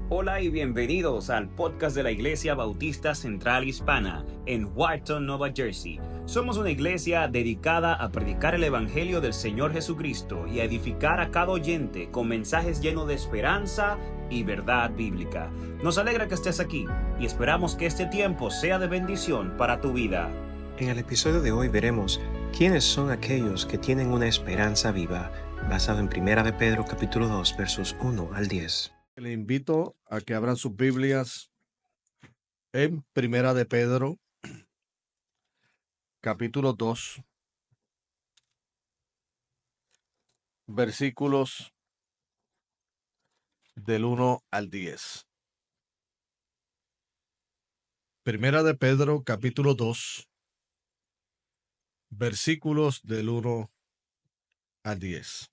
Hola y bienvenidos al podcast de la Iglesia Bautista Central Hispana en Wharton, Nueva Jersey. Somos una iglesia dedicada a predicar el Evangelio del Señor Jesucristo y a edificar a cada oyente con mensajes llenos de esperanza y verdad bíblica. Nos alegra que estés aquí y esperamos que este tiempo sea de bendición para tu vida. En el episodio de hoy veremos quiénes son aquellos que tienen una esperanza viva, basado en 1 de Pedro capítulo 2, versos 1 al 10. Le invito a que abran sus Biblias en Primera de Pedro, capítulo 2, versículos del 1 al 10. Primera de Pedro, capítulo 2, versículos del 1 al 10.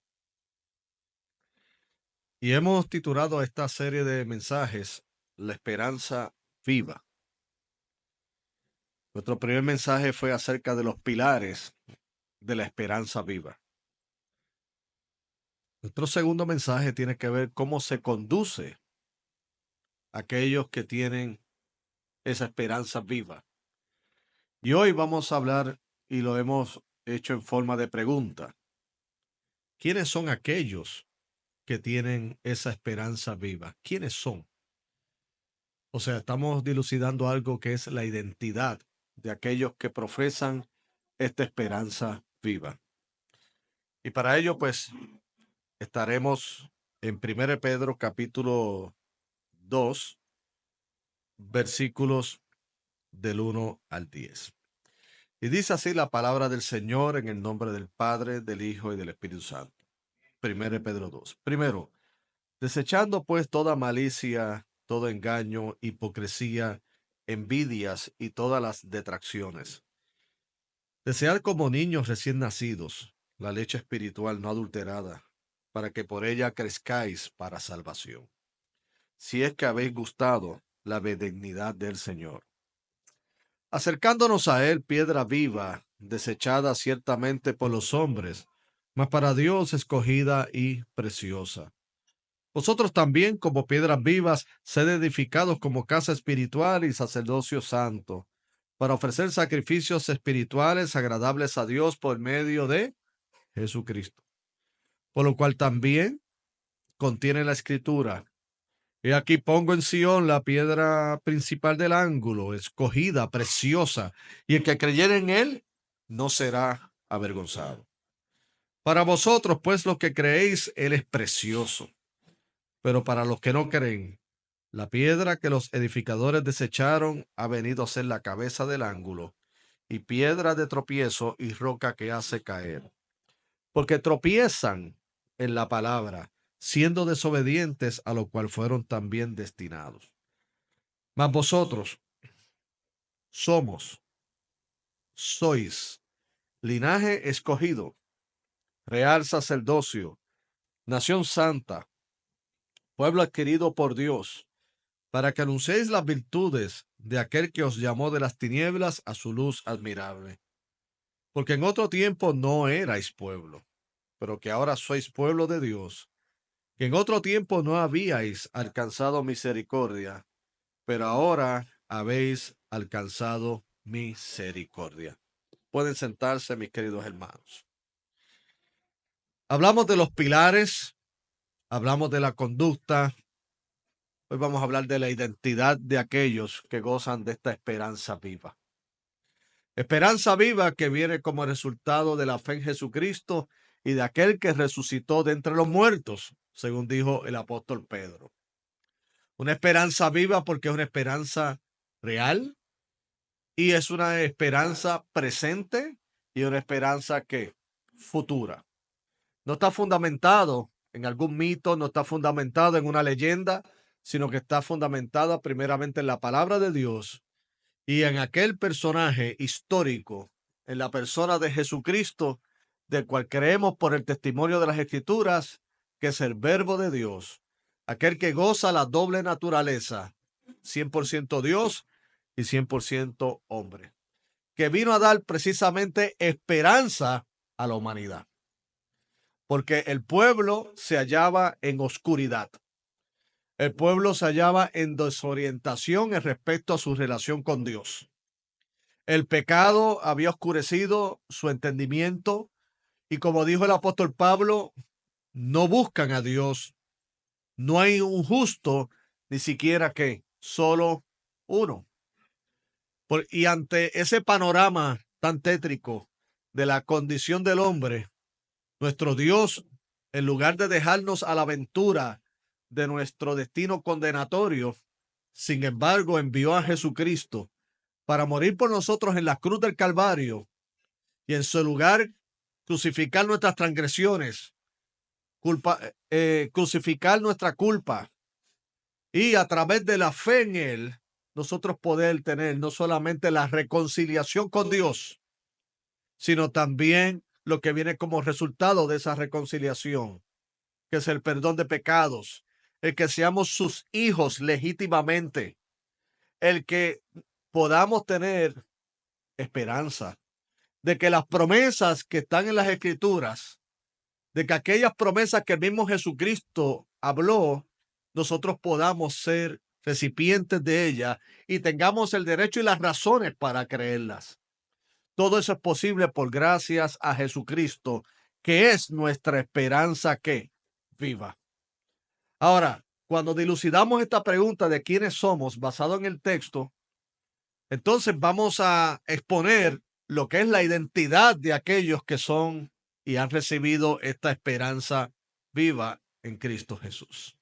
Y hemos titulado a esta serie de mensajes La esperanza viva. Nuestro primer mensaje fue acerca de los pilares de la esperanza viva. Nuestro segundo mensaje tiene que ver cómo se conduce a aquellos que tienen esa esperanza viva. Y hoy vamos a hablar, y lo hemos hecho en forma de pregunta, ¿quiénes son aquellos que tienen esa esperanza viva? ¿Quiénes son? O sea, estamos dilucidando algo que es la identidad de aquellos que profesan esta esperanza viva. Y para ello, pues, estaremos en 1 Pedro capítulo 2, versículos del 1 al 10. Y dice así la palabra del Señor en el nombre del Padre, del Hijo y del Espíritu Santo. 1 Pedro 2. Primero, desechando pues toda malicia, todo engaño, hipocresía, envidias y todas las detracciones. Desead como niños recién nacidos la leche espiritual no adulterada, para que por ella crezcáis para salvación, si es que habéis gustado la benignidad del Señor. Acercándonos a él, piedra viva, desechada ciertamente por los hombres, mas para Dios escogida y preciosa. Vosotros también, como piedras vivas, sed edificados como casa espiritual y sacerdocio santo, para ofrecer sacrificios espirituales agradables a Dios por medio de Jesucristo. Por lo cual también contiene la Escritura: y aquí pongo en Sión la piedra principal del ángulo, escogida, preciosa, y el que creyere en él no será avergonzado. Para vosotros, pues, los que creéis, él es precioso. Pero para los que no creen, la piedra que los edificadores desecharon ha venido a ser la cabeza del ángulo, y piedra de tropiezo y roca que hace caer. Porque tropiezan en la palabra, siendo desobedientes, a lo cual fueron también destinados. Mas vosotros sois linaje escogido, real sacerdocio, nación santa, pueblo adquirido por Dios, para que anunciéis las virtudes de aquel que os llamó de las tinieblas a su luz admirable. Porque en otro tiempo no erais pueblo, pero que ahora sois pueblo de Dios, que en otro tiempo no habíais alcanzado misericordia, pero ahora habéis alcanzado misericordia. Pueden sentarse, mis queridos hermanos. Hablamos de los pilares, hablamos de la conducta. Hoy vamos a hablar de la identidad de aquellos que gozan de esta esperanza viva. Esperanza viva que viene como resultado de la fe en Jesucristo y de aquel que resucitó de entre los muertos, según dijo el apóstol Pedro. Una esperanza viva porque es una esperanza real y es una esperanza presente y una esperanza que futura. No está fundamentado en algún mito, no está fundamentado en una leyenda, sino que está fundamentada primeramente en la palabra de Dios y en aquel personaje histórico, en la persona de Jesucristo, del cual creemos por el testimonio de las Escrituras, que es el Verbo de Dios, aquel que goza la doble naturaleza, 100% Dios y 100% hombre, que vino a dar precisamente esperanza a la humanidad, porque el pueblo se hallaba en oscuridad. El pueblo se hallaba en desorientación en respecto a su relación con Dios. El pecado había oscurecido su entendimiento y, como dijo el apóstol Pablo, no buscan a Dios. No hay un justo, ni siquiera que solo uno. Y ante ese panorama tan tétrico de la condición del hombre, nuestro Dios, en lugar de dejarnos a la aventura de nuestro destino condenatorio, sin embargo, envió a Jesucristo para morir por nosotros en la cruz del Calvario y en su lugar crucificar nuestras transgresiones, crucificar nuestra culpa y a través de la fe en Él, nosotros poder tener no solamente la reconciliación con Dios, sino también lo que viene como resultado de esa reconciliación, que es el perdón de pecados, el que seamos sus hijos legítimamente, el que podamos tener esperanza de que las promesas que están en las Escrituras, de que aquellas promesas que el mismo Jesucristo habló, nosotros podamos ser recipientes de ellas y tengamos el derecho y las razones para creerlas. Todo eso es posible por gracias a Jesucristo, que es nuestra esperanza que viva. Ahora, cuando dilucidamos esta pregunta de quiénes somos basado en el texto, entonces vamos a exponer lo que es la identidad de aquellos que son y han recibido esta esperanza viva en Cristo Jesús.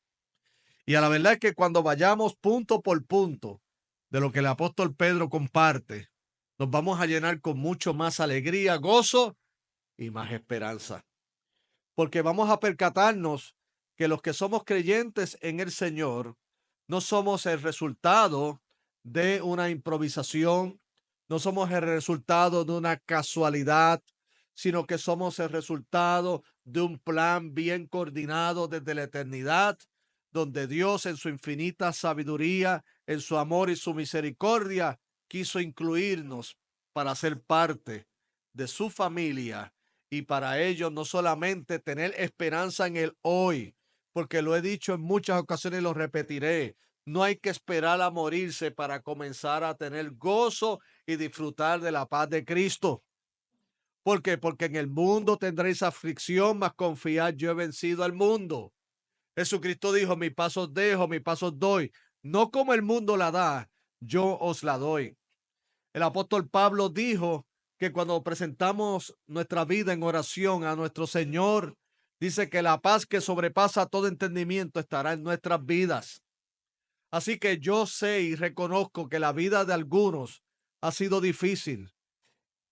Y a la verdad es que cuando vayamos punto por punto de lo que el apóstol Pedro comparte, nos vamos a llenar con mucho más alegría, gozo y más esperanza. Porque vamos a percatarnos que los que somos creyentes en el Señor no somos el resultado de una improvisación, no somos el resultado de una casualidad, sino que somos el resultado de un plan bien coordinado desde la eternidad, donde Dios en su infinita sabiduría, en su amor y su misericordia, quiso incluirnos para ser parte de su familia y para ello no solamente tener esperanza en el hoy, porque lo he dicho en muchas ocasiones y lo repetiré, no hay que esperar a morirse para comenzar a tener gozo y disfrutar de la paz de Cristo. ¿Por qué? Porque en el mundo tendréis aflicción, mas confiad, yo he vencido al mundo. Jesucristo dijo, mi paz os dejo, mi paz os doy. No como el mundo la da, yo os la doy. El apóstol Pablo dijo que cuando presentamos nuestra vida en oración a nuestro Señor, dice que la paz que sobrepasa todo entendimiento estará en nuestras vidas. Así que yo sé y reconozco que la vida de algunos ha sido difícil,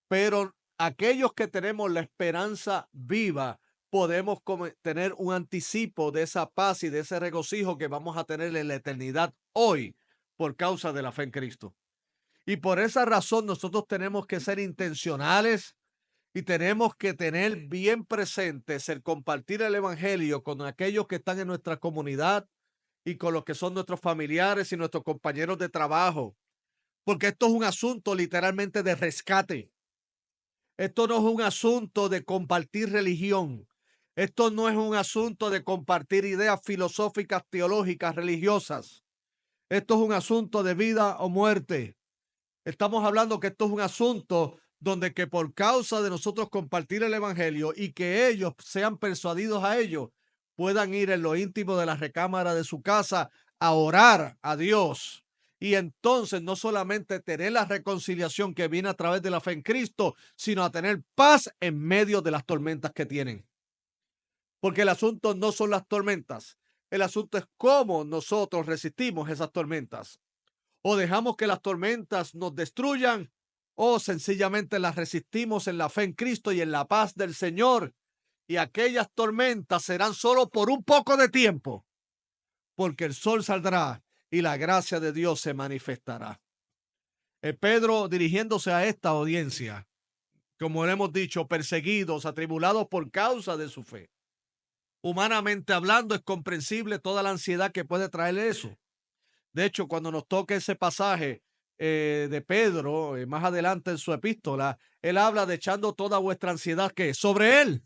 pero aquellos que tenemos la esperanza viva, podemos tener un anticipo de esa paz y de ese regocijo que vamos a tener en la eternidad hoy por causa de la fe en Cristo. Y por esa razón nosotros tenemos que ser intencionales y tenemos que tener bien presentes el compartir el evangelio con aquellos que están en nuestra comunidad y con los que son nuestros familiares y nuestros compañeros de trabajo. Porque esto es un asunto literalmente de rescate. Esto no es un asunto de compartir religión. Esto no es un asunto de compartir ideas filosóficas, teológicas, religiosas. Esto es un asunto de vida o muerte. Estamos hablando que esto es un asunto donde que por causa de nosotros compartir el evangelio y que ellos sean persuadidos a ello, puedan ir en lo íntimo de la recámara de su casa a orar a Dios. Y entonces no solamente tener la reconciliación que viene a través de la fe en Cristo, sino a tener paz en medio de las tormentas que tienen. Porque el asunto no son las tormentas. El asunto es cómo nosotros resistimos esas tormentas. O dejamos que las tormentas nos destruyan, o sencillamente las resistimos en la fe en Cristo y en la paz del Señor. Y aquellas tormentas serán solo por un poco de tiempo, porque el sol saldrá y la gracia de Dios se manifestará. Pedro, dirigiéndose a esta audiencia, como le hemos dicho, perseguidos, atribulados por causa de su fe. Humanamente hablando, es comprensible toda la ansiedad que puede traer eso. De hecho, cuando nos toque ese pasaje de Pedro, más adelante en su epístola, él habla de echando toda vuestra ansiedad que sobre él.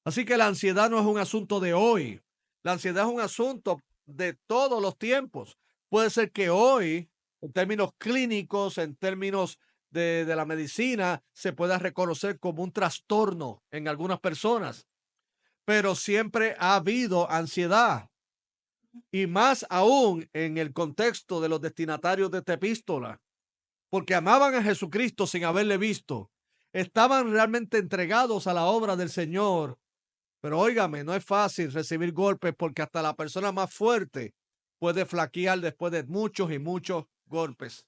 Así que la ansiedad no es un asunto de hoy. La ansiedad es un asunto de todos los tiempos. Puede ser que hoy, en términos clínicos, en términos de la medicina, se pueda reconocer como un trastorno en algunas personas, pero siempre ha habido ansiedad. Y más aún en el contexto de los destinatarios de esta epístola, porque amaban a Jesucristo sin haberle visto. Estaban realmente entregados a la obra del Señor. Pero óigame, no es fácil recibir golpes porque hasta la persona más fuerte puede flaquear después de muchos y muchos golpes.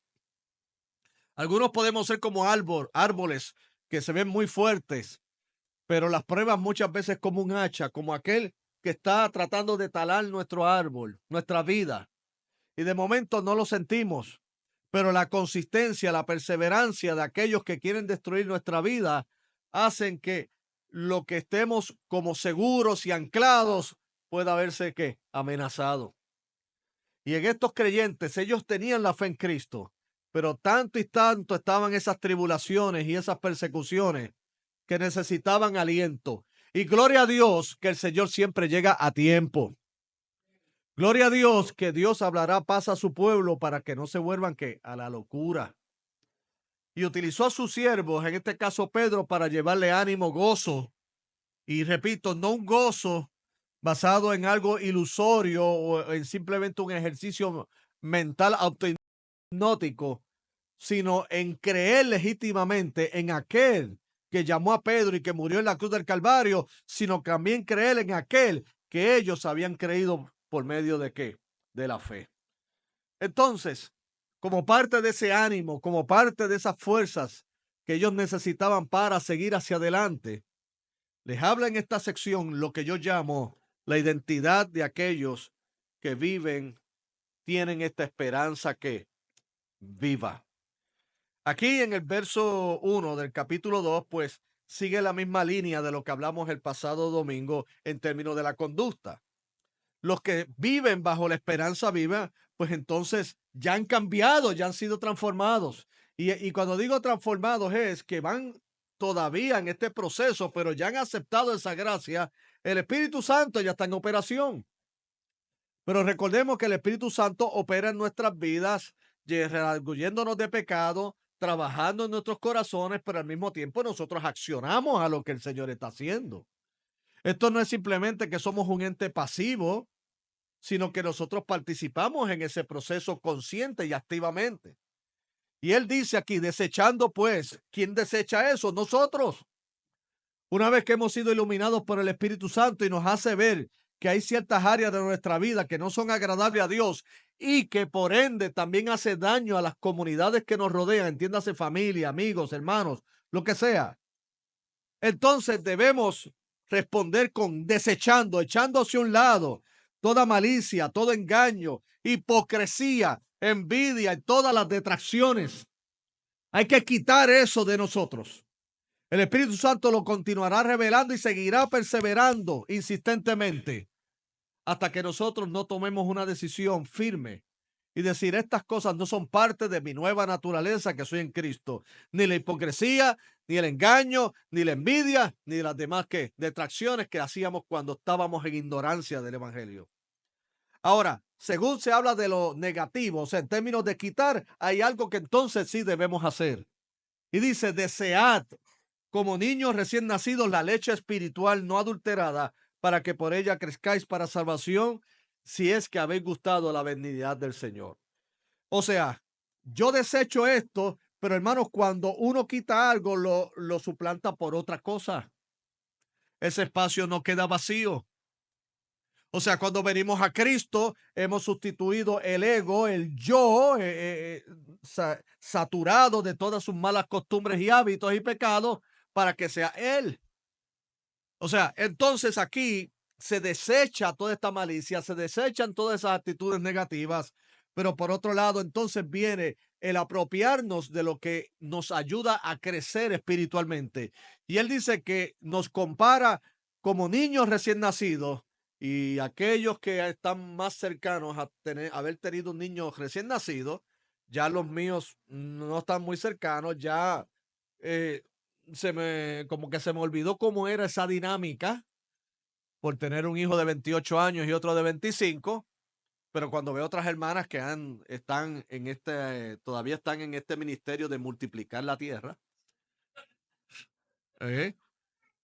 Algunos podemos ser como árboles que se ven muy fuertes, pero las pruebas muchas veces como un hacha, como aquel que está tratando de talar nuestro árbol, nuestra vida. Y de momento no lo sentimos, pero la consistencia, la perseverancia de aquellos que quieren destruir nuestra vida hacen que lo que estemos como seguros y anclados pueda verse que amenazado. Y en estos creyentes, ellos tenían la fe en Cristo, pero tanto y tanto estaban esas tribulaciones y esas persecuciones que necesitaban aliento. Y gloria a Dios que el Señor siempre llega a tiempo. Gloria a Dios que Dios hablará paz a su pueblo para que no se vuelvan que a la locura. Y utilizó a sus siervos, en este caso Pedro, para llevarle ánimo, gozo. Y repito, no un gozo basado en algo ilusorio o en simplemente un ejercicio mental autohipnótico, sino en creer legítimamente en aquel que llamó a Pedro y que murió en la cruz del Calvario, sino también creer en aquel que ellos habían creído por medio de qué? De la fe. Entonces, como parte de ese ánimo, como parte de esas fuerzas que ellos necesitaban para seguir hacia adelante, les habla en esta sección lo que yo llamo la identidad de aquellos que viven, tienen esta esperanza que viva. Aquí en el verso 1 del capítulo 2, pues sigue la misma línea de lo que hablamos el pasado domingo en términos de la conducta. Los que viven bajo la esperanza viva, pues entonces ya han cambiado, ya han sido transformados. Y cuando digo transformados es que van todavía en este proceso, pero ya han aceptado esa gracia. El Espíritu Santo ya está en operación. Pero recordemos que el Espíritu Santo opera en nuestras vidas, redarguyéndonos de pecado, trabajando en nuestros corazones, pero al mismo tiempo nosotros accionamos a lo que el Señor está haciendo. Esto no es simplemente que somos un ente pasivo, sino que nosotros participamos en ese proceso consciente y activamente. Y él dice aquí, desechando pues, ¿quién desecha eso? Nosotros. Una vez que hemos sido iluminados por el Espíritu Santo y nos hace ver que hay ciertas áreas de nuestra vida que no son agradables a Dios y que por ende también hace daño a las comunidades que nos rodean, entiéndase familia, amigos, hermanos, lo que sea. Entonces debemos responder con desechando, echando hacia un lado toda malicia, todo engaño, hipocresía, envidia y todas las detracciones. Hay que quitar eso de nosotros. El Espíritu Santo lo continuará revelando y seguirá perseverando insistentemente hasta que nosotros no tomemos una decisión firme y decir, estas cosas no son parte de mi nueva naturaleza que soy en Cristo. Ni la hipocresía, ni el engaño, ni la envidia, ni las demás detracciones que hacíamos cuando estábamos en ignorancia del Evangelio. Ahora, según se habla de lo negativo, o sea, en términos de quitar, hay algo que entonces sí debemos hacer. Y dice, desead como niños recién nacidos la leche espiritual no adulterada, para que por ella crezcáis para salvación, si es que habéis gustado la benignidad del Señor. O sea, yo desecho esto, pero hermanos, cuando uno quita algo, lo suplanta por otra cosa. Ese espacio no queda vacío. O sea, cuando venimos a Cristo, hemos sustituido el ego, el yo, saturado de todas sus malas costumbres y hábitos y pecados, para que sea Él. O sea, entonces aquí se desecha toda esta malicia, se desechan todas esas actitudes negativas, pero por otro lado, entonces viene el apropiarnos de lo que nos ayuda a crecer espiritualmente. Y él dice que nos compara como niños recién nacidos, y aquellos que están más cercanos a haber tenido un niño recién nacido, ya los míos no están muy cercanos, ya como que se me olvidó cómo era esa dinámica por tener un hijo de 28 años y otro de 25, Pero cuando veo otras hermanas que están en todavía están en este ministerio de multiplicar la tierra,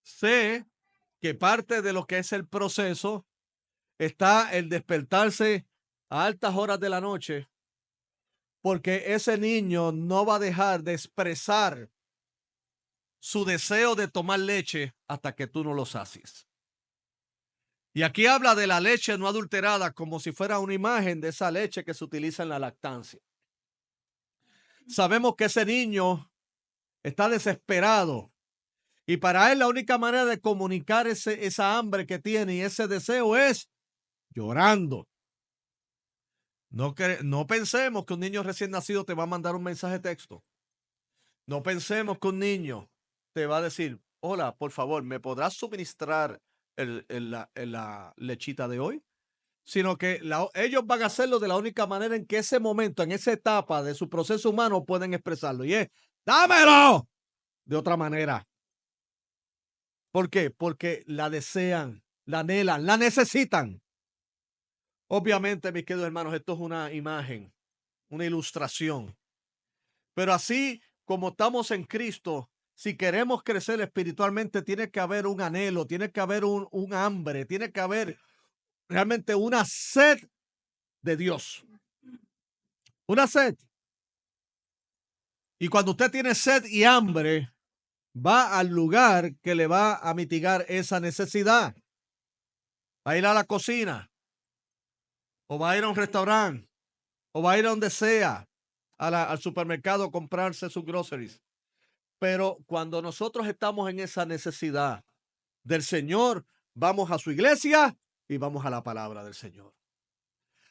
sé que parte de lo que es el proceso está el despertarse a altas horas de la noche, porque ese niño no va a dejar de expresar su deseo de tomar leche hasta que tú no lo sacies. Y aquí habla de la leche no adulterada como si fuera una imagen de esa leche que se utiliza en la lactancia. Sabemos que ese niño está desesperado y para él la única manera de comunicar esa hambre que tiene y ese deseo es llorando. No pensemos que un niño recién nacido te va a mandar un mensaje de texto. No pensemos que un niño te va a decir, hola, por favor, ¿me podrás suministrar la lechita de hoy? Sino que ellos van a hacerlo de la única manera en que ese momento, en esa etapa de su proceso humano pueden expresarlo. Y es, dámelo de otra manera. ¿Por qué? Porque la desean, la anhelan, la necesitan. Obviamente, mis queridos hermanos, esto es una imagen, una ilustración. Pero así como estamos en Cristo, si queremos crecer espiritualmente, tiene que haber un anhelo, tiene que haber un hambre, tiene que haber realmente una sed de Dios. Una sed. Y cuando usted tiene sed y hambre, va al lugar que le va a mitigar esa necesidad. Va a ir a la cocina, o va a ir a un restaurante, o va a ir a donde sea, al supermercado a comprarse sus groceries. Pero cuando nosotros estamos en esa necesidad del Señor, vamos a su iglesia y vamos a la palabra del Señor.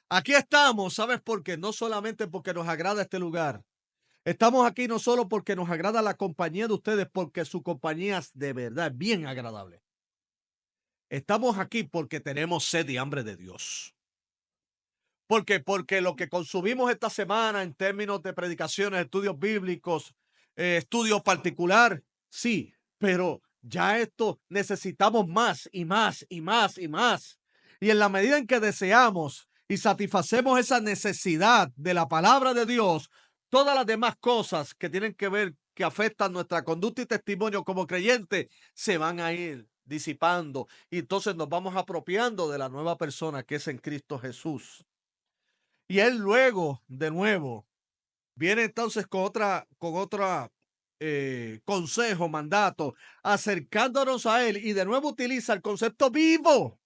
Aquí estamos, ¿sabes por qué? No solamente porque nos agrada este lugar. Estamos aquí no solo porque nos agrada la compañía de ustedes, porque su compañía es de verdad bien agradable. Estamos aquí porque tenemos sed y hambre de Dios. ¿Por qué? Porque lo que consumimos esta semana en términos de predicaciones, estudios bíblicos, estudio particular, sí, pero ya esto necesitamos más y más y más y más. Y en la medida en que deseamos y satisfacemos esa necesidad de la palabra de Dios, todas las demás cosas que tienen que ver, que afectan nuestra conducta y testimonio como creyentes, se van a ir disipando. Y entonces nos vamos apropiando de la nueva persona que es en Cristo Jesús. Y él luego, de nuevo, viene entonces con otra consejo, mandato, acercándonos a él y de nuevo utiliza el concepto vivo.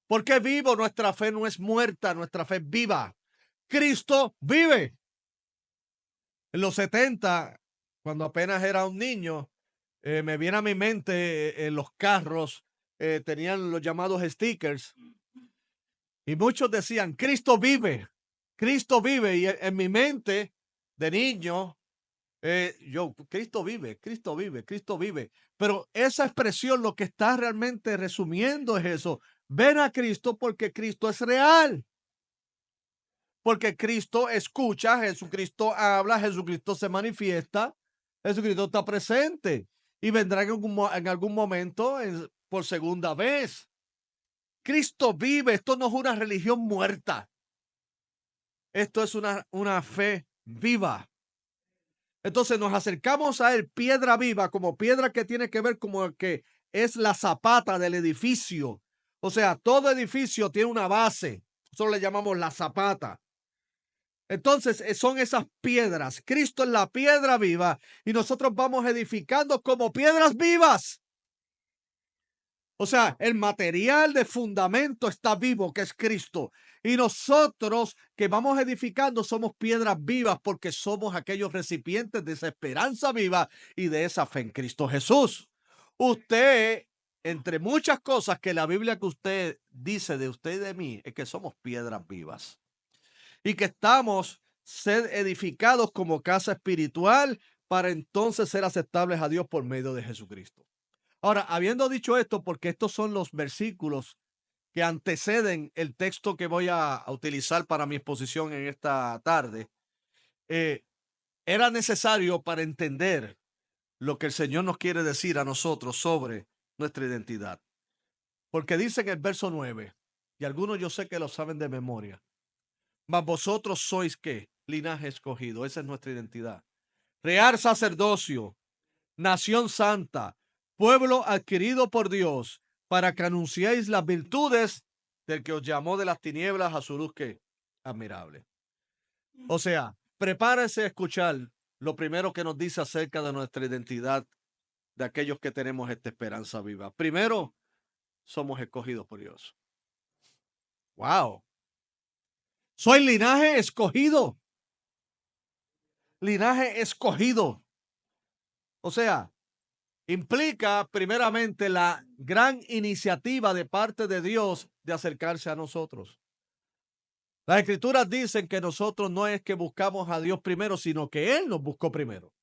¿Por qué vivo? Nuestra fe no es muerta, nuestra fe es viva. Cristo vive. En los 70, cuando apenas era un niño, me viene a mi mente en los carros, tenían los llamados stickers. Y muchos decían, Cristo vive, Cristo vive. Y en mi mente de niño, Cristo vive, Cristo vive, Cristo vive. Pero esa expresión lo que está realmente resumiendo es eso. Ven a Cristo porque Cristo es real. Porque Cristo escucha, Jesucristo habla, Jesucristo se manifiesta, Jesucristo está presente. Y vendrá en algún momento por segunda vez. Cristo vive, esto no es una religión muerta. Esto es una fe viva. Entonces nos acercamos a él, piedra viva, como piedra que tiene que ver como que es la zapata del edificio. O sea, todo edificio tiene una base. Nosotros le llamamos la zapata. Entonces son esas piedras. Cristo es la piedra viva y nosotros vamos edificando como piedras vivas. O sea, el material de fundamento está vivo, que es Cristo. Y nosotros que vamos edificando somos piedras vivas porque somos aquellos recipientes de esa esperanza viva y de esa fe en Cristo Jesús. Usted, entre muchas cosas que la Biblia que usted dice de usted y de mí, es que somos piedras vivas. Y que estamos ser edificados como casa espiritual para entonces ser aceptables a Dios por medio de Jesucristo. Ahora, habiendo dicho esto, porque estos son los versículos que anteceden el texto que voy a utilizar para mi exposición en esta tarde, era necesario para entender lo que el Señor nos quiere decir a nosotros sobre nuestra identidad. Porque dice en el verso 9, y algunos yo sé que lo saben de memoria. Mas vosotros sois ¿qué? Linaje escogido. Esa es nuestra identidad. Real sacerdocio, nación santa, pueblo adquirido por Dios, para que anunciéis las virtudes del que os llamó de las tinieblas a su luz que admirable. O sea, prepárese a escuchar lo primero que nos dice acerca de nuestra identidad, de aquellos que tenemos esta esperanza viva. Primero, somos escogidos por Dios. ¡Wow! Soy linaje escogido. Linaje escogido. O sea, implica primeramente la gran iniciativa de parte de Dios de acercarse a nosotros. Las escrituras dicen que nosotros no es que buscamos a Dios primero, sino que Él nos buscó primero.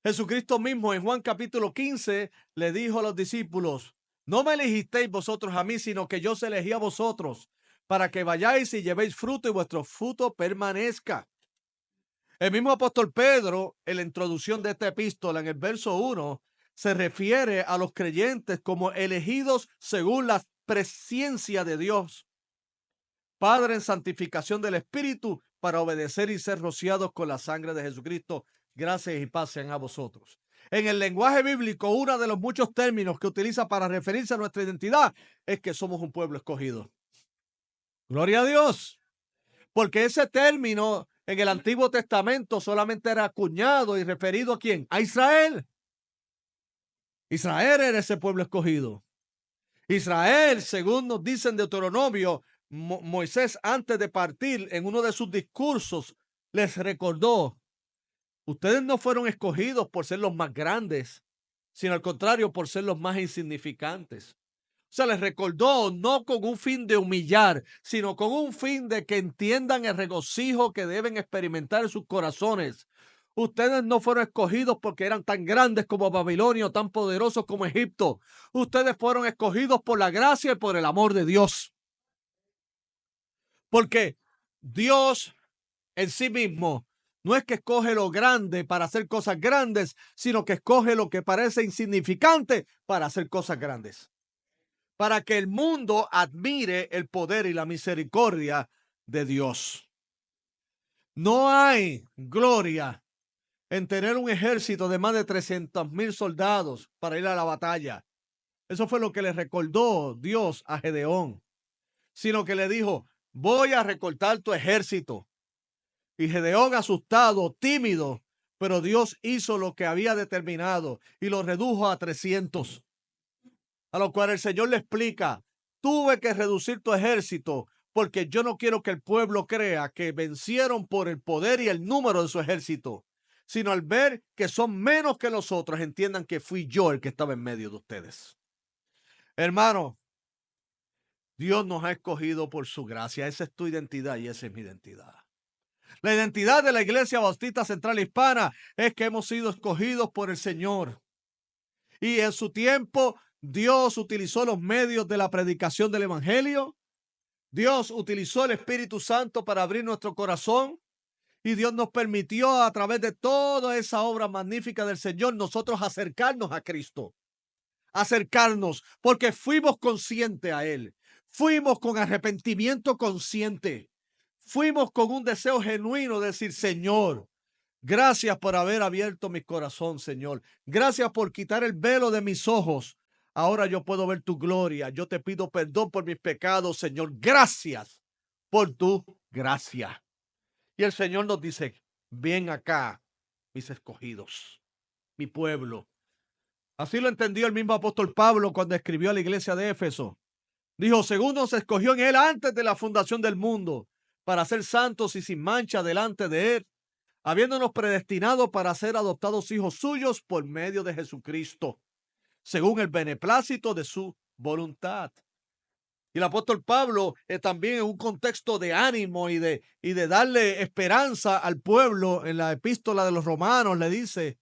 Jesucristo mismo en Juan capítulo 15 le dijo a los discípulos: no me elegisteis vosotros a mí, sino que yo os elegí a vosotros, para que vayáis y llevéis fruto y vuestro fruto permanezca. El mismo apóstol Pedro, en la introducción de esta epístola, en el verso 1, se refiere a los creyentes como elegidos según la presciencia de Dios, Padre en santificación del Espíritu, para obedecer y ser rociados con la sangre de Jesucristo. Gracias y paz sean a vosotros. En el lenguaje bíblico, uno de los muchos términos que utiliza para referirse a nuestra identidad es que somos un pueblo escogido. Gloria a Dios. Porque ese término en el Antiguo Testamento solamente era acuñado y referido ¿a quién? A Israel. Israel era ese pueblo escogido. Israel, según nos dicen Deuteronomio, Moisés antes de partir en uno de sus discursos les recordó: ustedes no fueron escogidos por ser los más grandes, sino al contrario, por ser los más insignificantes. O sea, les recordó no con un fin de humillar, sino con un fin de que entiendan el regocijo que deben experimentar en sus corazones. Ustedes no fueron escogidos porque eran tan grandes como Babilonia o tan poderosos como Egipto. Ustedes fueron escogidos por la gracia y por el amor de Dios. Porque Dios en sí mismo no es que escoge lo grande para hacer cosas grandes, sino que escoge lo que parece insignificante para hacer cosas grandes. Para que el mundo admire el poder y la misericordia de Dios. No hay gloria en tener un ejército de más de 300,000 soldados para ir a la batalla. Eso fue lo que le recordó Dios a Gedeón. Sino que le dijo: voy a recortar tu ejército. Y Gedeón, asustado, tímido, pero Dios hizo lo que había determinado y lo redujo a 300. A lo cual el Señor le explica: tuve que reducir tu ejército porque yo no quiero que el pueblo crea que vencieron por el poder y el número de su ejército, sino al ver que son menos que nosotros, entiendan que fui yo el que estaba en medio de ustedes. Hermano, Dios nos ha escogido por su gracia. Esa es tu identidad y esa es mi identidad. La identidad de la Iglesia Bautista Central Hispana es que hemos sido escogidos por el Señor. Y en su tiempo, Dios utilizó los medios de la predicación del Evangelio. Dios utilizó el Espíritu Santo para abrir nuestro corazón. Y Dios nos permitió, a través de toda esa obra magnífica del Señor, nosotros acercarnos a Cristo. Acercarnos, porque fuimos conscientes a Él. Fuimos con arrepentimiento consciente. Fuimos con un deseo genuino de decir: Señor, gracias por haber abierto mi corazón, Señor. Gracias por quitar el velo de mis ojos. Ahora yo puedo ver tu gloria. Yo te pido perdón por mis pecados, Señor. Gracias por tu gracia. Y el Señor nos dice: ven acá, mis escogidos, mi pueblo. Así lo entendió el mismo apóstol Pablo cuando escribió a la iglesia de Éfeso. Dijo: según nos escogió en Él antes de la fundación del mundo, para ser santos y sin mancha delante de Él, habiéndonos predestinado para ser adoptados hijos suyos por medio de Jesucristo, según el beneplácito de su voluntad. Y el apóstol Pablo también en un contexto de ánimo y de darle esperanza al pueblo, en la epístola de los Romanos le dice: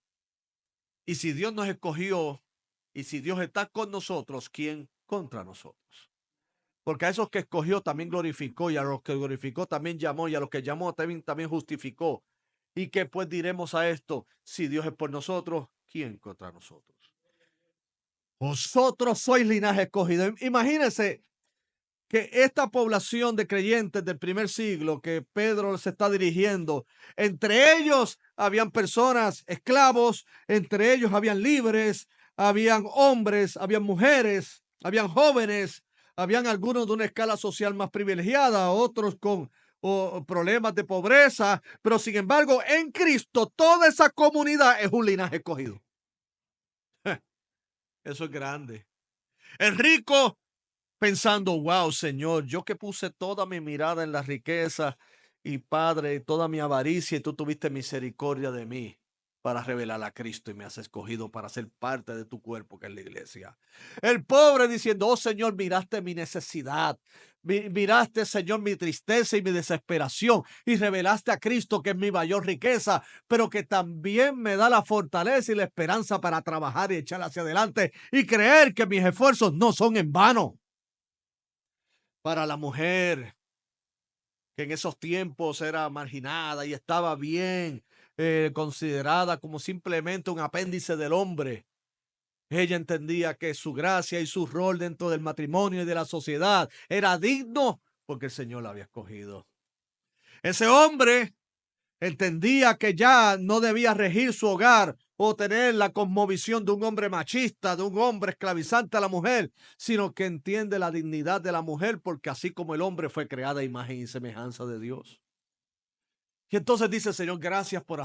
y si Dios nos escogió y si Dios está con nosotros, ¿quién contra nosotros? Porque a esos que escogió también glorificó, y a los que glorificó también llamó, y a los que llamó también justificó. ¿Y qué pues diremos a esto? Si Dios es por nosotros, ¿quién contra nosotros? Vosotros sois linaje escogido. Imagínense que esta población de creyentes del primer siglo que Pedro se está dirigiendo, entre ellos habían personas esclavos, entre ellos habían libres, habían hombres, habían mujeres, habían jóvenes, habían algunos de una escala social más privilegiada, otros con problemas de pobreza, pero sin embargo en Cristo toda esa comunidad es un linaje escogido. Eso es grande. El rico pensando, wow, Señor, yo que puse toda mi mirada en la riqueza y Padre, toda mi avaricia, y tú tuviste misericordia de mí para revelar a Cristo y me has escogido para ser parte de tu cuerpo, que es la iglesia. El pobre diciendo, oh Señor, miraste mi necesidad, miraste, Señor, mi tristeza y mi desesperación y revelaste a Cristo, que es mi mayor riqueza, pero que también me da la fortaleza y la esperanza para trabajar y echar hacia adelante y creer que mis esfuerzos no son en vano. Para la mujer, que en esos tiempos era marginada y estaba bien considerada como simplemente un apéndice del hombre. Ella entendía que su gracia y su rol dentro del matrimonio y de la sociedad era digno porque el Señor la había escogido. Ese hombre entendía que ya no debía regir su hogar o tener la cosmovisión de un hombre machista, de un hombre esclavizante a la mujer, sino que entiende la dignidad de la mujer, porque así como el hombre fue creada a imagen y semejanza de Dios. Y entonces dice, Señor, gracias por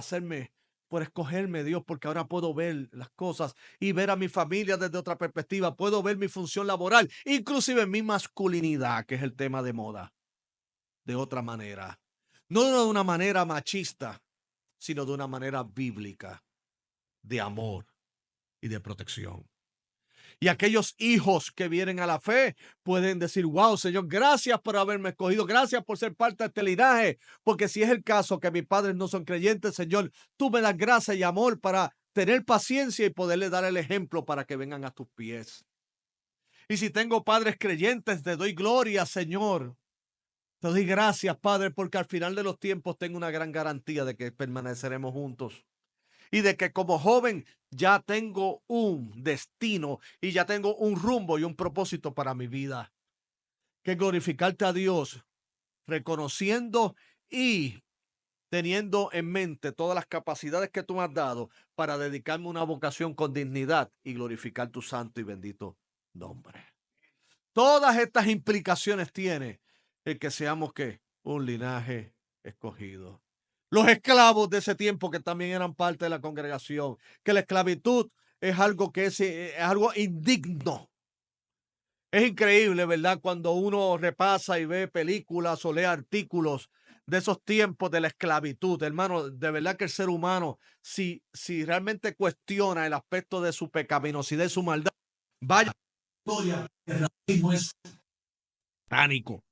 escogerme, Dios, porque ahora puedo ver las cosas y ver a mi familia desde otra perspectiva. Puedo ver mi función laboral, inclusive mi masculinidad, que es el tema de moda, de otra manera. No de una manera machista, sino de una manera bíblica, de amor y de protección. Y aquellos hijos que vienen a la fe pueden decir, wow, Señor, gracias por haberme escogido, gracias por ser parte de este linaje, porque si es el caso que mis padres no son creyentes, Señor, tú me das gracia y amor para tener paciencia y poderle dar el ejemplo para que vengan a tus pies. Y si tengo padres creyentes, te doy gloria, Señor. Te doy gracias, Padre, porque al final de los tiempos tengo una gran garantía de que permaneceremos juntos. Y de que como joven ya tengo un destino y ya tengo un rumbo y un propósito para mi vida. Que glorificarte a Dios, reconociendo y teniendo en mente todas las capacidades que tú me has dado para dedicarme a una vocación con dignidad y glorificar tu santo y bendito nombre. Todas estas implicaciones tiene el que seamos ¿qué? Un linaje escogido. Los esclavos de ese tiempo que también eran parte de la congregación, que la esclavitud es algo que es algo indigno. Es increíble, ¿verdad? Cuando uno repasa y ve películas o lee artículos de esos tiempos de la esclavitud, hermano, de verdad que el ser humano, si realmente cuestiona el aspecto de su pecaminosidad y su maldad, vaya historia, el racismo es pánico.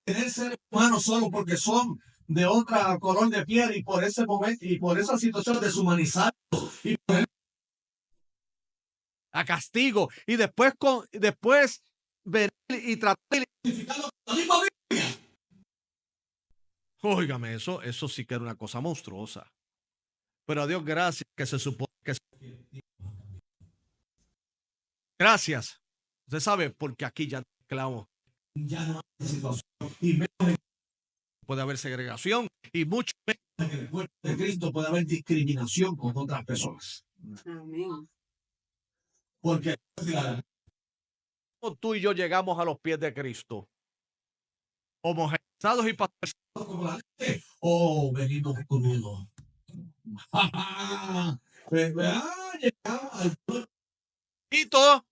Tener seres humanos solo porque son de otra color de piel y por ese momento y por esa situación deshumanizarlos y poner a castigo y después ver y tratar de identificarlo con la misma Biblia. Óigame, eso sí que era una cosa monstruosa. Pero a Dios gracias que se supone que gracias. Usted sabe porque aquí ya no ya no hay situación y menos puede haber segregación y mucho menos en el cuerpo de Cristo puede haber discriminación con otras personas. Amén. Porque tú y yo llegamos a los pies de Cristo, homogeneizados y pasados como la gente, o venimos crudos. Llegamos al Cristo.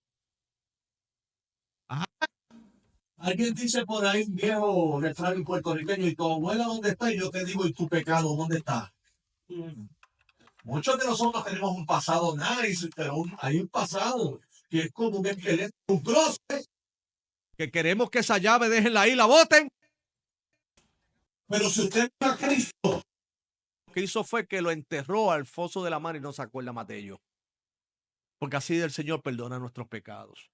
Alguien dice por ahí un viejo refrán puertorriqueño, y tu abuela dónde está, y yo te digo, y tu pecado dónde está. Muchos de nosotros tenemos un pasado nice, pero hay un pasado que es como un esqueleto, un closet, que queremos que esa llave déjenla ahí, la boten. Pero si usted está a Cristo, lo que hizo fue que lo enterró al foso de la mar y no sacó el más de ellos. Porque así el Señor perdona nuestros pecados.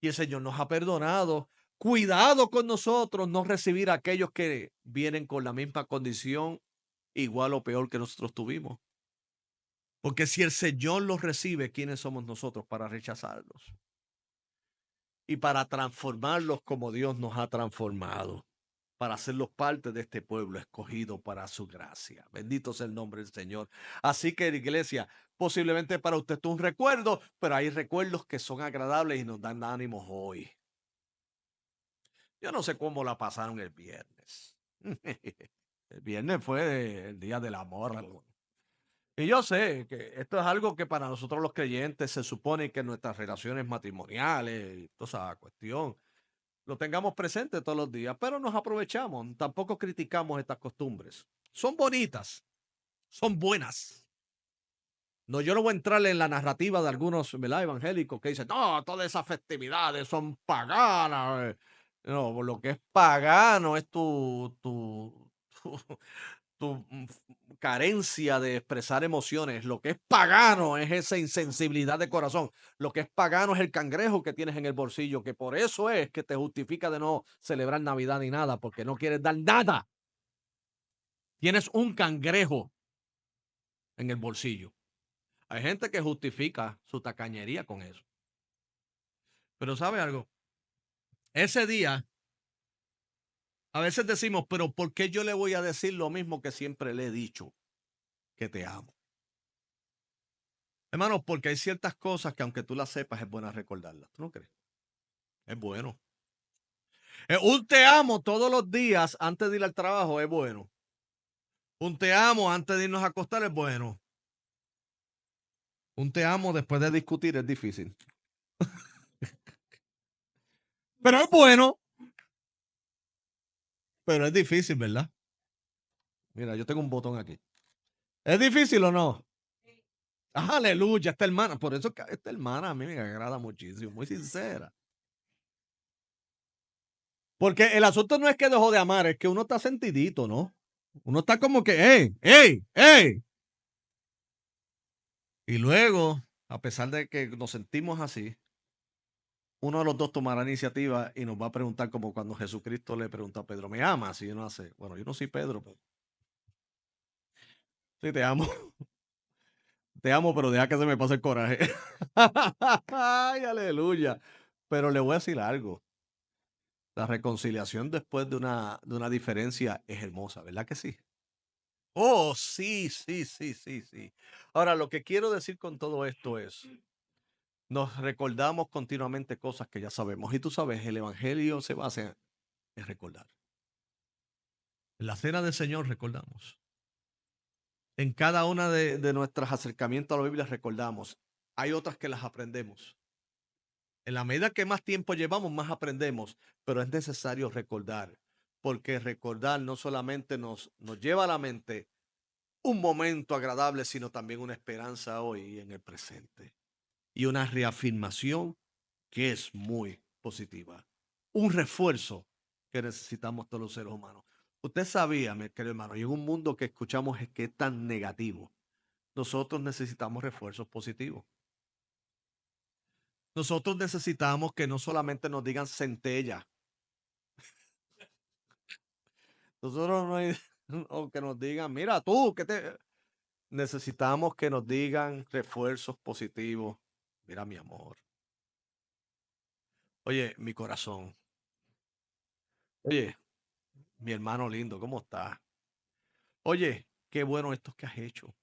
Y el Señor nos ha perdonado. Cuidado con nosotros, no recibir a aquellos que vienen con la misma condición, igual o peor que nosotros tuvimos. Porque si el Señor los recibe, ¿quiénes somos nosotros para rechazarlos? y para transformarlos como Dios nos ha transformado, para hacerlos parte de este pueblo escogido para su gracia. Bendito sea el nombre del Señor. Así que, iglesia, posiblemente para usted esto es un recuerdo, pero hay recuerdos que son agradables y nos dan ánimos hoy. Yo no sé cómo la pasaron el viernes. El viernes fue el día del amor. Y yo sé que esto es algo que para nosotros los creyentes se supone que nuestras relaciones matrimoniales y toda esa cuestión lo tengamos presente todos los días, pero nos aprovechamos, tampoco criticamos estas costumbres. Son bonitas, son buenas. No, yo no voy a entrar en la narrativa de algunos, ¿verdad?, evangélicos que dicen, no, todas esas festividades son paganas. No, lo que es pagano es carencia de expresar emociones. Lo que es pagano es esa insensibilidad de corazón. Lo que es pagano es el cangrejo que tienes en el bolsillo, que por eso es que te justifica de no celebrar Navidad ni nada, porque no quieres dar nada. Tienes un cangrejo en el bolsillo. Hay gente que justifica su tacañería con eso. Pero ¿sabe algo? Ese día, a veces decimos, pero ¿por qué yo le voy a decir lo mismo que siempre le he dicho? Que te amo. Hermano, porque hay ciertas cosas que aunque tú las sepas, es bueno recordarlas. ¿Tú no crees? Es bueno. Un te amo todos los días antes de ir al trabajo es bueno. Un te amo antes de irnos a acostar es bueno. Un te amo después de discutir es difícil. Pero es bueno. Pero es difícil, ¿verdad? Mira, yo tengo un botón aquí. ¿Es difícil o no? Aleluya, esta hermana. Por eso que esta hermana a mí me agrada muchísimo, muy sincera. Porque el asunto no es que dejó de amar, es que uno está sentidito, ¿no? Uno está como que, ¡ey, ey, ey! Y luego, a pesar de que nos sentimos así, uno de los dos tomará iniciativa y nos va a preguntar como cuando Jesucristo le preguntó a Pedro, ¿me amas? Y uno hace, bueno, yo no soy Pedro, pero sí te amo. Te amo, pero deja que se me pase el coraje. Ay, aleluya. Pero le voy a decir algo. La reconciliación después de una diferencia es hermosa, ¿verdad que sí? Oh, sí, sí, sí, sí, sí. Ahora, lo que quiero decir con todo esto es, nos recordamos continuamente cosas que ya sabemos. Y tú sabes, el evangelio se basa en recordar. En la cena del Señor recordamos. En cada una de nuestros acercamientos a la Biblia recordamos. Hay otras que las aprendemos. En la medida que más tiempo llevamos, más aprendemos, pero es necesario recordar, porque recordar no solamente nos lleva a la mente un momento agradable, sino también una esperanza hoy en el presente y una reafirmación que es muy positiva. Un refuerzo que necesitamos todos los seres humanos. Usted sabía, mi querido hermano, y en un mundo que escuchamos es que es tan negativo, nosotros necesitamos refuerzos positivos. Nosotros necesitamos que no solamente nos digan centella. Nosotros no hay, o que nos digan, mira tú, que te... Necesitamos que nos digan refuerzos positivos. Mira mi amor. Oye, mi corazón. Oye, mi hermano lindo, ¿cómo estás? Oye, qué bueno esto que has hecho.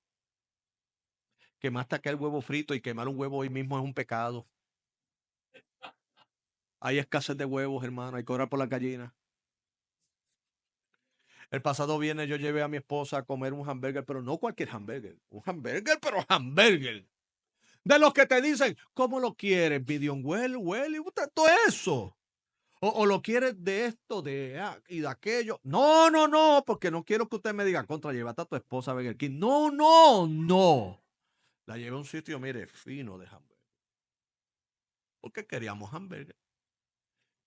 Quemaste aquel huevo frito y quemar un huevo hoy mismo es un pecado. Hay escasez de huevos, hermano. Hay que orar por las gallinas. El pasado viernes yo llevé a mi esposa a comer un hamburger, pero no cualquier hamburger. Un hamburger, pero hamburger. De los que te dicen, ¿cómo lo quieres? Medium well, y todo eso. O lo quieres de esto, y de aquello. No, no, no, porque no quiero que usted me diga, contra, llévate a tu esposa a Burger King. No, no, no. La llevé a un sitio, mire, fino de hamburger. Porque queríamos hamburger.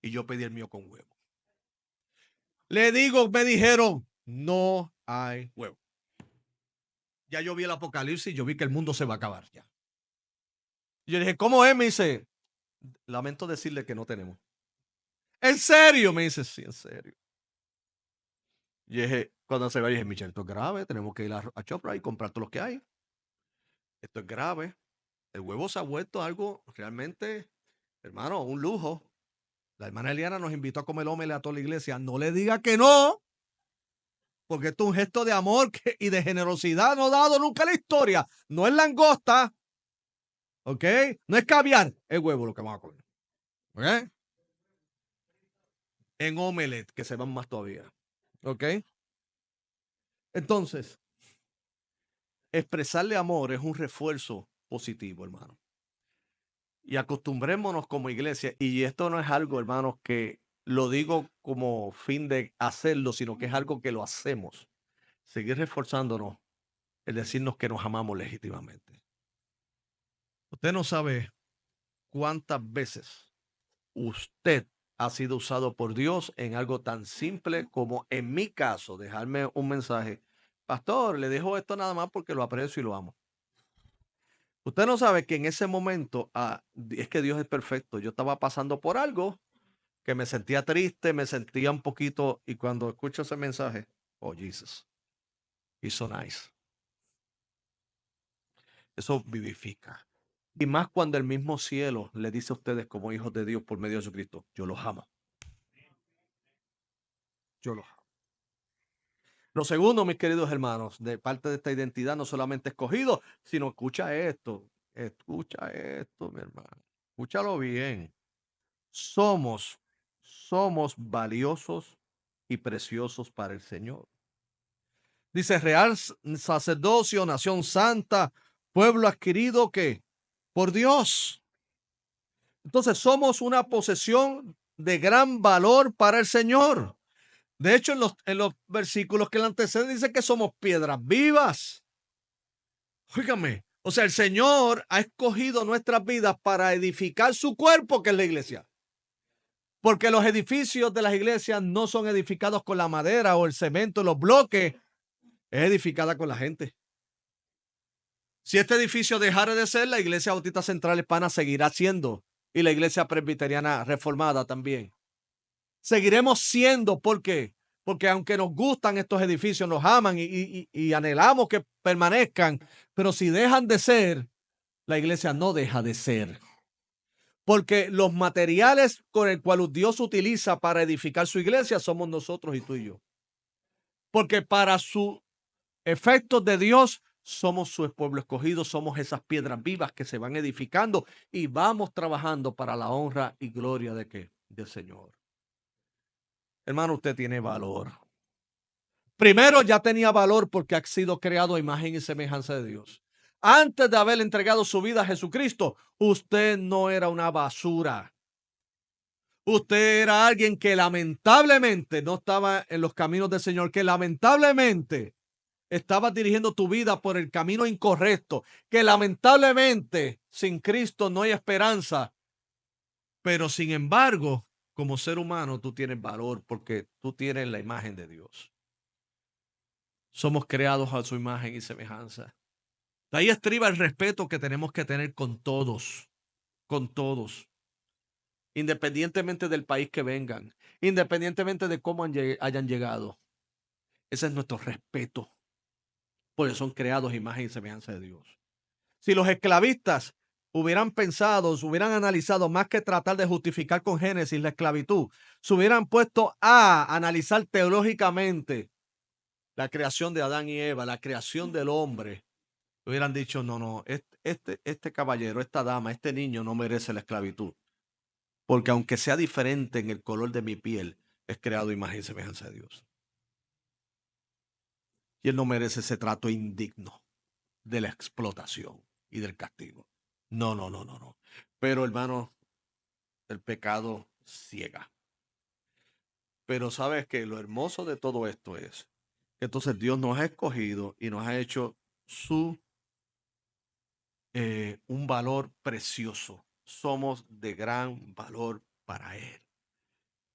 Y yo pedí el mío con huevo. Le digo, me dijeron, no hay huevo. Ya yo vi el apocalipsis, yo vi que el mundo se va a acabar ya. Yo dije, ¿cómo es? Me dice, lamento decirle que no tenemos. ¿En serio? Me dice, sí, en serio. Y dije, cuando se va, dije, Michelle, esto es grave, tenemos que ir a Chopra y comprar todo lo que hay. Esto es grave. El huevo se ha vuelto algo realmente, hermano, un lujo. La hermana Eliana nos invitó a comer omelette a toda la iglesia. No le diga que no, porque esto es un gesto de amor y de generosidad no dado nunca en la historia. No es langosta, ¿ok? No es caviar, es huevo lo que vamos a comer. ¿Ok? En omelette, que se van más todavía. ¿Ok? Entonces, expresarle amor es un refuerzo positivo, hermano. Y acostumbrémonos como iglesia, y esto no es algo, hermanos, que lo digo como fin de hacerlo, sino que es algo que lo hacemos. Seguir reforzándonos, el decirnos que nos amamos legítimamente. Usted no sabe cuántas veces usted ha sido usado por Dios en algo tan simple como en mi caso, dejarme un mensaje. Pastor, le dejo esto nada más porque lo aprecio y lo amo. Usted no sabe que en ese momento, es que Dios es perfecto. Yo estaba pasando por algo que me sentía triste, me sentía un poquito, y cuando escucho ese mensaje, oh Jesus, it's so nice. Eso vivifica. Y más cuando el mismo cielo le dice a ustedes como hijos de Dios por medio de Jesucristo, yo los amo. Yo los amo. Lo segundo, mis queridos hermanos, de parte de esta identidad, no solamente escogido, sino escucha esto, mi hermano. Escúchalo bien. Somos valiosos y preciosos para el Señor. Dice real sacerdocio, nación santa, pueblo adquirido que por Dios. Entonces somos una posesión de gran valor para el Señor. De hecho, en los versículos que le anteceden dice que somos piedras vivas. Óigame, o sea, el Señor ha escogido nuestras vidas para edificar su cuerpo, que es la iglesia. Porque los edificios de las iglesias no son edificados con la madera o el cemento, los bloques, es edificada con la gente. Si este edificio dejara de ser, la Iglesia Bautista Central Hispana seguirá siendo, y la Iglesia Presbiteriana Reformada también. Seguiremos siendo, ¿por qué? Porque aunque nos gustan estos edificios, nos aman y anhelamos que permanezcan, pero si dejan de ser, la iglesia no deja de ser. Porque los materiales con el cual Dios utiliza para edificar su iglesia somos nosotros y tú y yo. Porque para sus efectos de Dios somos su pueblo escogido, somos esas piedras vivas que se van edificando y vamos trabajando para la honra y gloria de ¿qué? Del Señor. Hermano, usted tiene valor. Primero ya tenía valor porque ha sido creado a imagen y semejanza de Dios. Antes de haber entregado su vida a Jesucristo, usted no era una basura. Usted era alguien que lamentablemente no estaba en los caminos del Señor, que lamentablemente estaba dirigiendo tu vida por el camino incorrecto, que lamentablemente sin Cristo no hay esperanza. Pero sin embargo, como ser humano, tú tienes valor porque tú tienes la imagen de Dios. Somos creados a su imagen y semejanza. De ahí estriba el respeto que tenemos que tener con todos, independientemente del país que vengan, independientemente de cómo hayan llegado. Ese es nuestro respeto, porque son creados a imagen y semejanza de Dios. Si los esclavistas hubieran pensado, hubieran analizado más que tratar de justificar con Génesis la esclavitud, se hubieran puesto a analizar teológicamente la creación de Adán y Eva, la creación del hombre, hubieran dicho, no, este caballero, esta dama, este niño no merece la esclavitud. Porque aunque sea diferente en el color de mi piel, es creado imagen y semejanza de Dios. Y él no merece ese trato indigno de la explotación y del castigo. No. Pero hermano, el pecado ciega. Pero sabes que lo hermoso de todo esto es que entonces Dios nos ha escogido y nos ha hecho un valor precioso. Somos de gran valor para Él.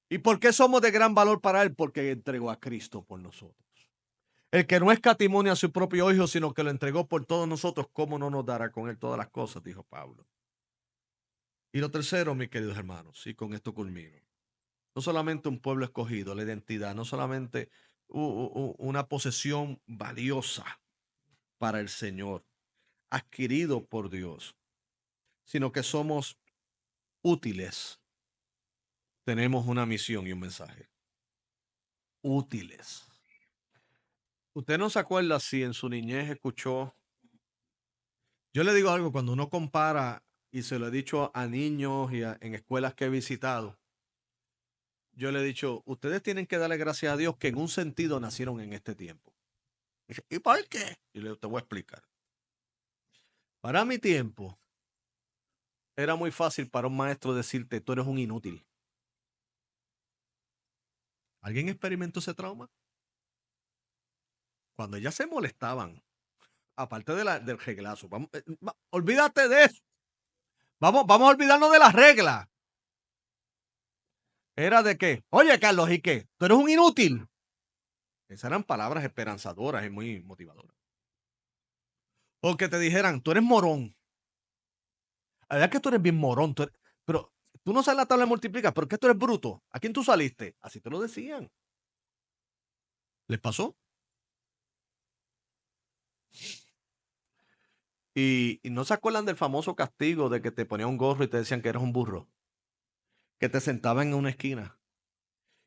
¿Y por qué somos de gran valor para Él? Porque entregó a Cristo por nosotros. El que no escatimó a su propio Hijo, sino que lo entregó por todos nosotros, ¿cómo no nos dará con Él todas las cosas? Dijo Pablo. Y lo tercero, mis queridos hermanos, y con esto culmino. No solamente un pueblo escogido, la identidad, no solamente una posesión valiosa para el Señor, adquirido por Dios, sino que somos útiles. tenemos una misión y un mensaje. Útiles. ¿Usted no se acuerda si en su niñez escuchó? Yo le digo algo, cuando uno compara, y se lo he dicho a niños y en escuelas que he visitado, yo le he dicho, ustedes tienen que darle gracias a Dios que en un sentido nacieron en este tiempo. Dice, ¿y por qué? Y te voy a explicar. Para mi tiempo, era muy fácil para un maestro decirte, tú eres un inútil. ¿Alguien experimentó ese trauma? Cuando ellas se molestaban, aparte del reglazo, olvídate de eso. Vamos a olvidarnos de las reglas. Era de que, oye, Carlos, ¿y qué? Tú eres un inútil. Esas eran palabras esperanzadoras y muy motivadoras. O que te dijeran, tú eres morón. La verdad es que tú eres bien morón. Pero tú no sabes la tabla de multiplicar, ¿por qué tú eres bruto? ¿A quién tú saliste? Así te lo decían. ¿Les pasó? Y no se acuerdan del famoso castigo de que te ponían un gorro y te decían que eres un burro. Que te sentaban en una esquina.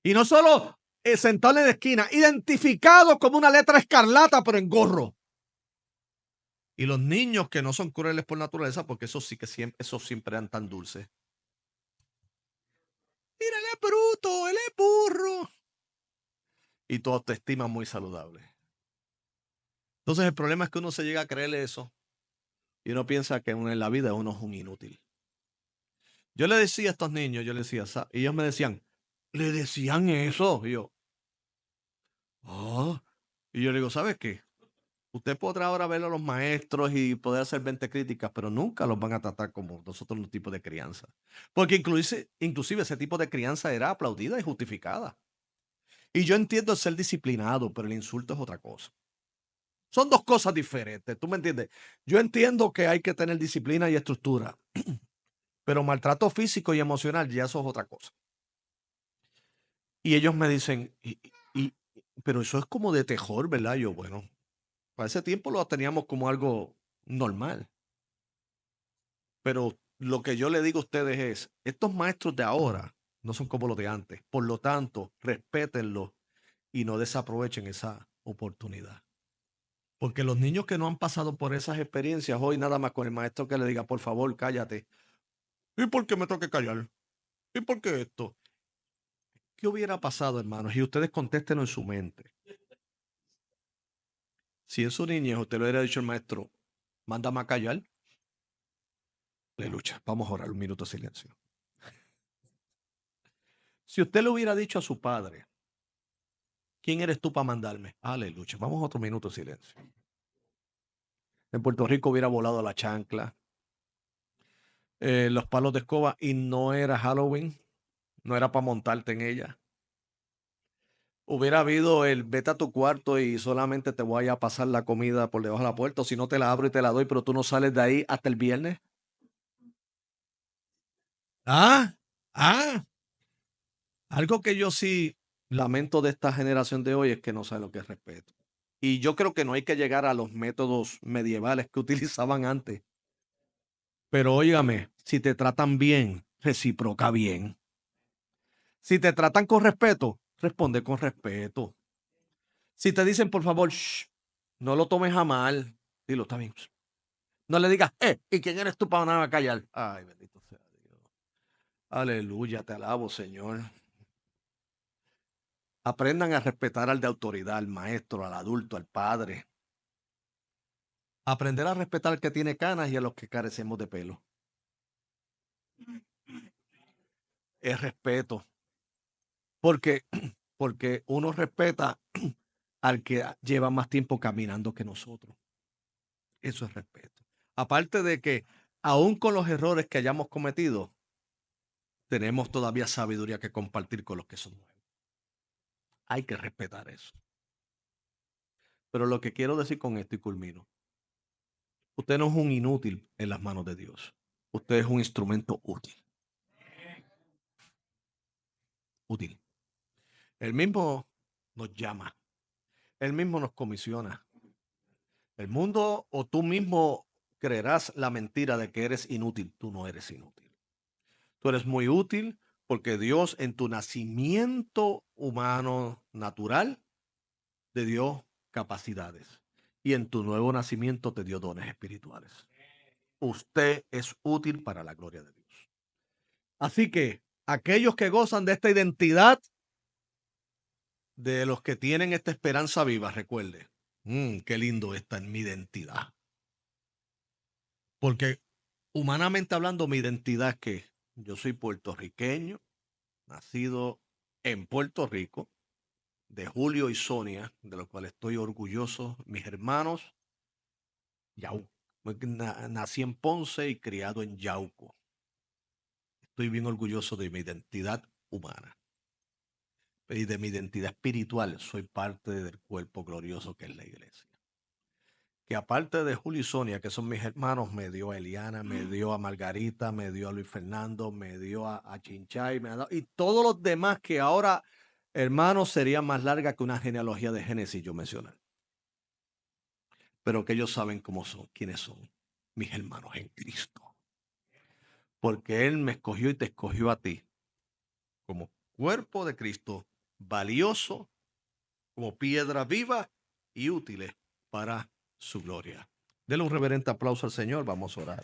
Y no solo sentado en la esquina, identificado como una letra escarlata, pero en gorro. Y los niños que no son crueles por naturaleza, porque esos sí que siempre eran tan dulces. Mira, él es bruto, él es burro. Y tu autoestima muy saludable. Entonces el problema es que uno se llega a creer eso y uno piensa que en la vida uno es un inútil. Yo le decía a estos niños, y ellos me decían, ¿le decían eso? Y yo, oh. Y yo le digo, ¿sabes qué? Usted podrá ahora ver a los maestros y poder hacer 20 críticas, pero nunca los van a tratar como nosotros los tipos de crianza. Porque inclusive ese tipo de crianza era aplaudida y justificada. Y yo entiendo el ser disciplinado, pero el insulto es otra cosa. Son dos cosas diferentes, ¿tú me entiendes? Yo entiendo que hay que tener disciplina y estructura, pero maltrato físico y emocional ya eso es otra cosa. Y ellos me dicen, pero eso es como de tejor, ¿verdad? Yo, bueno, para ese tiempo lo teníamos como algo normal. Pero lo que yo le digo a ustedes es, estos maestros de ahora no son como los de antes. Por lo tanto, respétenlos y no desaprovechen esa oportunidad. Porque los niños que no han pasado por esas experiencias, hoy nada más con el maestro que le diga, por favor, cállate. ¿Y por qué me tengo que callar? ¿Y por qué esto? ¿Qué hubiera pasado, hermanos? Y ustedes contéstenlo en su mente. Si en su niñez usted le hubiera dicho al maestro, mándame a callar, aleluya. Vamos a orar un minuto de silencio. Si usted le hubiera dicho a su padre, ¿quién eres tú para mandarme? Aleluya. Vamos a otro minuto de silencio. En Puerto Rico hubiera volado la chancla, los palos de escoba y no era Halloween, no era para montarte en ella. Hubiera habido el vete a tu cuarto y solamente te voy a pasar la comida por debajo de la puerta, o si no te la abro y te la doy, pero tú no sales de ahí hasta el viernes. Ah, ah. Algo que yo sí lamento de esta generación de hoy es que no sabe lo que es respeto. Y yo creo que no hay que llegar a los métodos medievales que utilizaban antes. Pero óigame, si te tratan bien, reciproca bien. Si te tratan con respeto, responde con respeto. Si te dicen, por favor, shh, no lo tomes a mal, dilo, está bien. No le digas, ¿y quién eres tú para nada a callar? Ay, bendito sea Dios. Aleluya, te alabo, Señor. Aprendan a respetar al de autoridad, al maestro, al adulto, al padre. Aprender a respetar al que tiene canas y a los que carecemos de pelo. Es respeto. Porque, porque uno respeta al que lleva más tiempo caminando que nosotros. Eso es respeto. Aparte de que, aún con los errores que hayamos cometido, tenemos todavía sabiduría que compartir con los que son nuevos. Hay que respetar eso. Pero lo que quiero decir con esto y culmino, usted no es un inútil en las manos de Dios. Usted es un instrumento útil. Útil. Él mismo nos llama. Él mismo nos comisiona. El mundo o tú mismo creerás la mentira de que eres inútil. Tú no eres inútil. Tú eres muy útil Porque Dios en tu nacimiento humano natural te dio capacidades y en tu nuevo nacimiento te dio dones espirituales. Usted es útil para la gloria de Dios. Así que aquellos que gozan de esta identidad, de los que tienen esta esperanza viva, recuerde, qué lindo está en mi identidad. Porque humanamente hablando, mi identidad es que yo soy puertorriqueño, nacido en Puerto Rico, de Julio y Sonia, de lo cual estoy orgulloso, mis hermanos, nací en Ponce y criado en Yauco. Estoy bien orgulloso de mi identidad humana y de mi identidad espiritual. Soy parte del cuerpo glorioso que es la iglesia. Que aparte de Julio y Sonia, que son mis hermanos, me dio a Eliana, me dio a Margarita, me dio a Luis Fernando, me dio a Chinchay, y todos los demás que ahora, hermanos, sería más larga que una genealogía de Génesis yo mencionar. Pero que ellos saben cómo son, quiénes son mis hermanos en Cristo. Porque Él me escogió y te escogió a ti como cuerpo de Cristo, valioso, como piedra viva y útiles para su gloria. Denle un reverente aplauso al Señor. Vamos a orar.